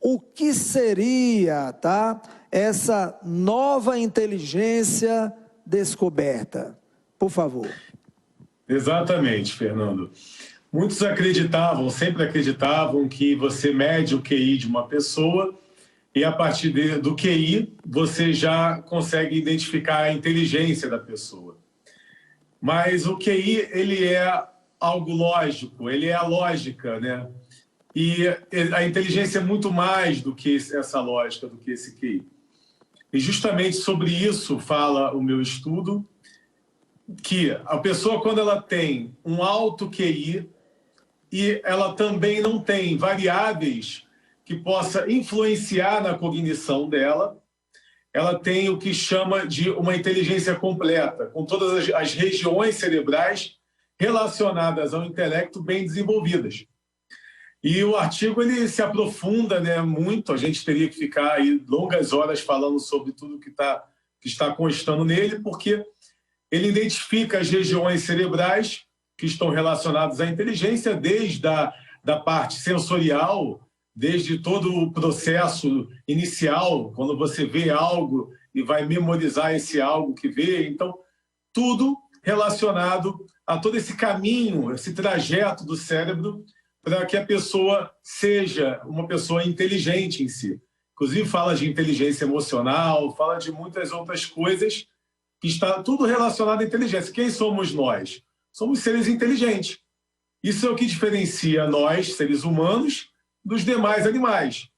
o que seria, tá, essa nova inteligência descoberta. Por favor. Exatamente, Fernando. Muitos acreditavam, sempre acreditavam que você mede o QI de uma pessoa e a partir do QI você já consegue identificar a inteligência da pessoa. Mas o QI, ele é algo lógico, ele é a lógica, né? E a inteligência é muito mais do que essa lógica, do que esse QI. E justamente sobre isso fala o meu estudo, que a pessoa, quando ela tem um alto QI e ela também não tem variáveis que possa influenciar na cognição dela, ela tem o que chama de uma inteligência completa, com todas as regiões cerebrais relacionadas ao intelecto bem desenvolvidas. E o artigo ele se aprofunda, né, muito, a gente teria que ficar aí longas horas falando sobre tudo que está constando nele, porque ele identifica as regiões cerebrais que estão relacionadas à inteligência, desde da parte sensorial, desde todo o processo inicial, quando você vê algo e vai memorizar esse algo que vê. Então, tudo relacionado a todo esse caminho, esse trajeto do cérebro para que a pessoa seja uma pessoa inteligente em si. Inclusive, fala de inteligência emocional, fala de muitas outras coisas que está tudo relacionado à inteligência. Quem somos nós? Somos seres inteligentes. Isso é o que diferencia nós, seres humanos, dos demais animais.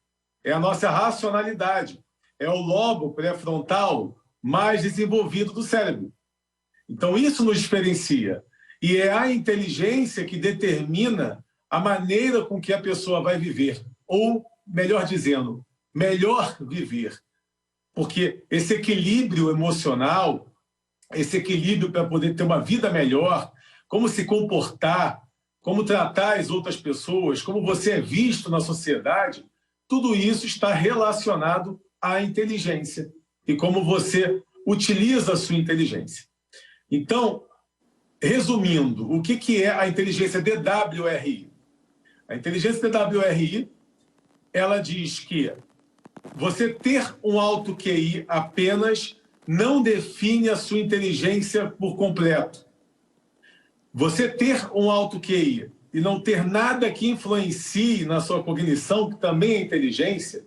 É a nossa racionalidade. É o lobo pré-frontal mais desenvolvido do cérebro. Então, isso nos diferencia. E é a inteligência que determina a maneira com que a pessoa vai viver. Ou, melhor dizendo, melhor viver. Porque esse equilíbrio emocional, esse equilíbrio para poder ter uma vida melhor, como se comportar, como tratar as outras pessoas, como você é visto na sociedade, tudo isso está relacionado à inteligência e como você utiliza a sua inteligência. Então, resumindo, o que é a inteligência DWRI? A inteligência DWRI, ela diz que você ter um alto QI apenas não define a sua inteligência por completo. Você ter um alto QI e não ter nada que influencie na sua cognição, que também é inteligência,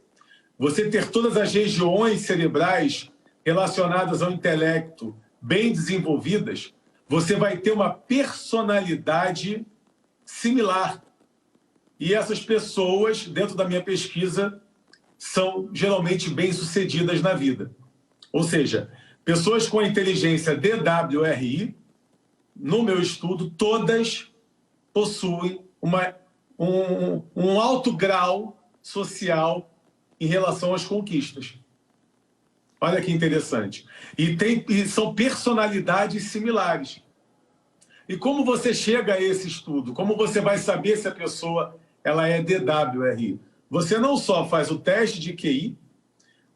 você ter todas as regiões cerebrais relacionadas ao intelecto bem desenvolvidas, você vai ter uma personalidade similar. E essas pessoas, dentro da minha pesquisa, são geralmente bem-sucedidas na vida. Ou seja, pessoas com a inteligência DWRI, no meu estudo, todas possuem um alto grau social em relação às conquistas. Olha que interessante. E são personalidades similares. E como você chega a esse estudo? Como você vai saber se a pessoa ela é DWRI? Você não só faz o teste de QI,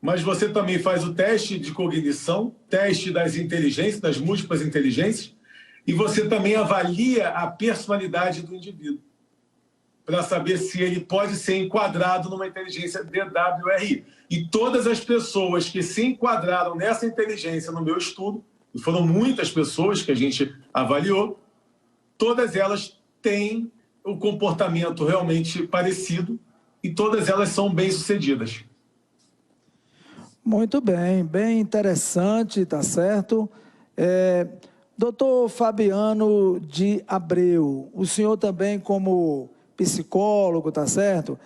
mas você também faz o teste de cognição, teste das inteligências, das múltiplas inteligências, e você também avalia a personalidade do indivíduo, para saber se ele pode ser enquadrado numa inteligência DWRI. E todas as pessoas que se enquadraram nessa inteligência no meu estudo, e foram muitas pessoas que a gente avaliou, todas elas têm o comportamento realmente parecido e todas elas são bem-sucedidas. Muito bem, bem interessante, tá certo? Doutor Fabiano de Abreu, o senhor também como psicólogo, tá certo?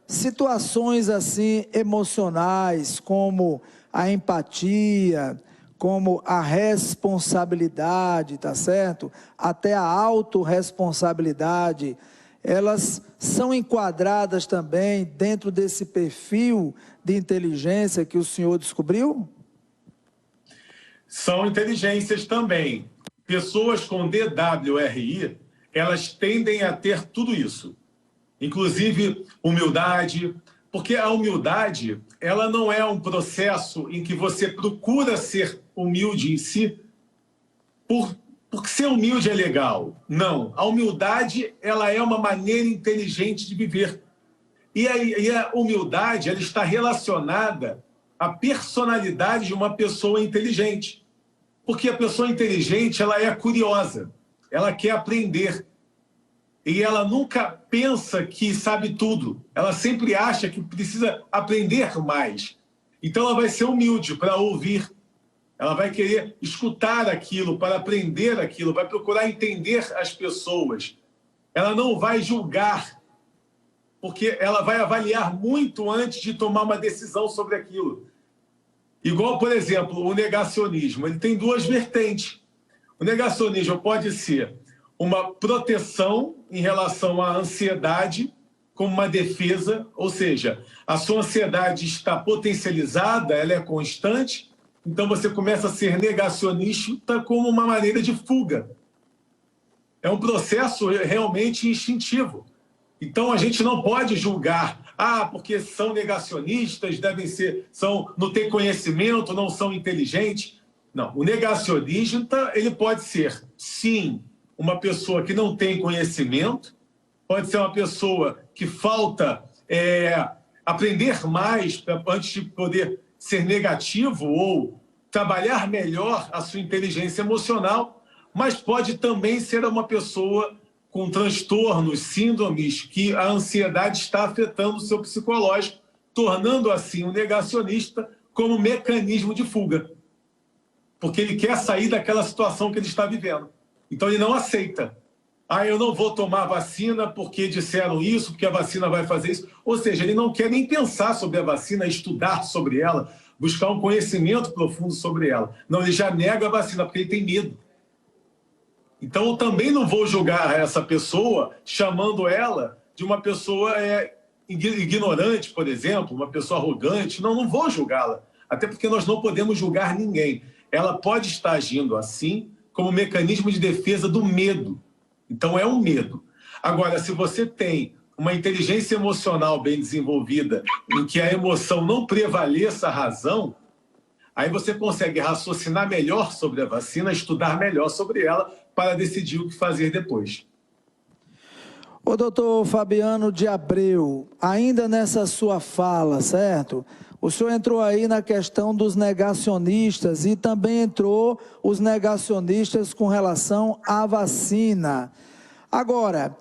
Situações assim emocionais, como a empatia, como a responsabilidade, tá certo? Até a autorresponsabilidade, elas são enquadradas também dentro desse perfil de inteligência que o senhor descobriu? São inteligências também. Pessoas com DWRI, elas tendem a ter tudo isso. Inclusive porque a humildade, ela não é um processo em que você procura ser humilde em si, porque ser humilde é legal. Não, a humildade, ela é uma maneira inteligente de viver. E a humildade, ela está relacionada à personalidade de uma pessoa inteligente. Porque a pessoa inteligente, ela é curiosa, ela quer aprender. E ela nunca pensa que sabe tudo. Ela sempre acha que precisa aprender mais. Então, ela vai ser humilde para ouvir. Ela vai querer escutar aquilo, para aprender aquilo, vai procurar entender as pessoas. Ela não vai julgar, porque ela vai avaliar muito antes de tomar uma decisão sobre aquilo. Igual, por exemplo, o negacionismo. Ele tem duas vertentes. O negacionismo pode ser uma proteção em relação à ansiedade, como uma defesa, ou seja, a sua ansiedade está potencializada, ela é constante, então você começa a ser negacionista como uma maneira de fuga. É um processo realmente instintivo. Então a gente não pode julgar, porque são negacionistas, não têm conhecimento, não são inteligentes. Não, o negacionista, ele pode ser, sim, uma pessoa que não tem conhecimento, pode ser uma pessoa que falta aprender mais antes de poder ser negativo ou trabalhar melhor a sua inteligência emocional, mas pode também ser uma pessoa com transtornos, síndromes, que a ansiedade está afetando o seu psicológico, tornando assim o negacionista como mecanismo de fuga, porque ele quer sair daquela situação que ele está vivendo. Então ele não aceita. Eu não vou tomar vacina porque disseram isso, porque a vacina vai fazer isso. Ou seja, ele não quer nem pensar sobre a vacina, estudar sobre ela, buscar um conhecimento profundo sobre ela. Não, ele já nega a vacina porque ele tem medo. Então eu também não vou julgar essa pessoa chamando ela de uma pessoa ignorante, por exemplo, uma pessoa arrogante. Não vou julgá-la. Até porque nós não podemos julgar ninguém. Ela pode estar agindo assim como mecanismo de defesa do medo. Então, é um medo. Agora, se você tem uma inteligência emocional bem desenvolvida, em que a emoção não prevaleça a razão, aí você consegue raciocinar melhor sobre a vacina, estudar melhor sobre ela, para decidir o que fazer depois. Ô doutor Fabiano de Abreu, ainda nessa sua fala, certo? O senhor entrou aí na questão dos negacionistas e também entrou os negacionistas com relação à vacina. Agora,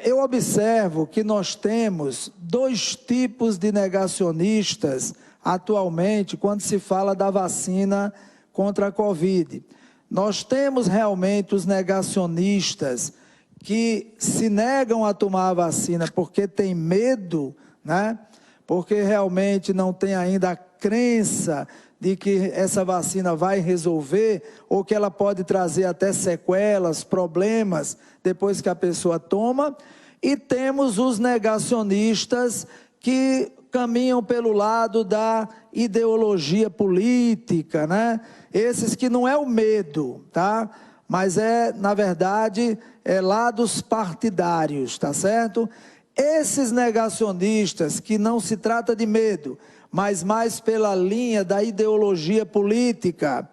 eu observo que nós temos dois tipos de negacionistas atualmente quando se fala da vacina contra a Covid. Nós temos realmente os negacionistas que se negam a tomar a vacina porque tem medo, né? Porque realmente não tem ainda a crença de que essa vacina vai resolver, ou que ela pode trazer até sequelas, problemas, depois que a pessoa toma. E temos os negacionistas que caminham pelo lado da ideologia política, né? Esses que não é o medo, tá? Mas na verdade, lados partidários, tá certo? Esses negacionistas, que não se trata de medo, mas mais pela linha da ideologia política,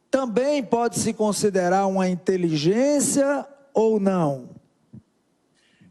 também pode se considerar uma inteligência ou não?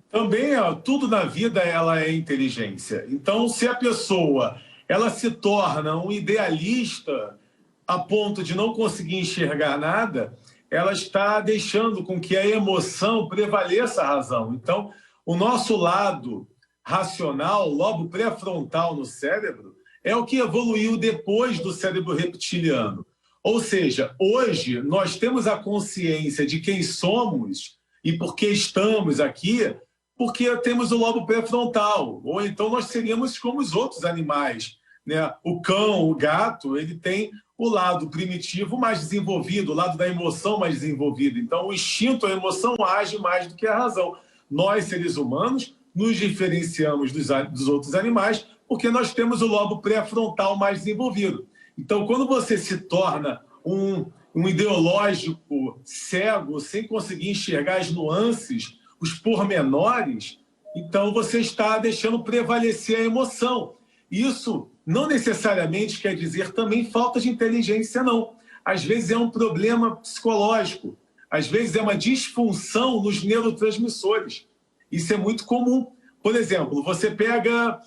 Também, tudo na vida ela é inteligência. Então, se a pessoa ela se torna um idealista a ponto de não conseguir enxergar nada, ela está deixando com que a emoção prevaleça a razão. Então, o nosso lado racional, lobo pré-frontal no cérebro, é o que evoluiu depois do cérebro reptiliano. Ou seja, hoje nós temos a consciência de quem somos e por que estamos aqui, porque temos o lobo pré-frontal, ou então nós seríamos como os outros animais, né? O cão, o gato, ele tem o lado primitivo mais desenvolvido, o lado da emoção mais desenvolvido. Então, o instinto, a emoção age mais do que a razão. Nós, seres humanos, nos diferenciamos dos outros animais porque nós temos o lobo pré-frontal mais desenvolvido. Então, quando você se torna um ideológico cego, sem conseguir enxergar as nuances, os pormenores, então você está deixando prevalecer a emoção. Isso não necessariamente quer dizer também falta de inteligência, não. Às vezes é um problema psicológico, às vezes é uma disfunção nos neurotransmissores. Isso é muito comum. Por exemplo, você pega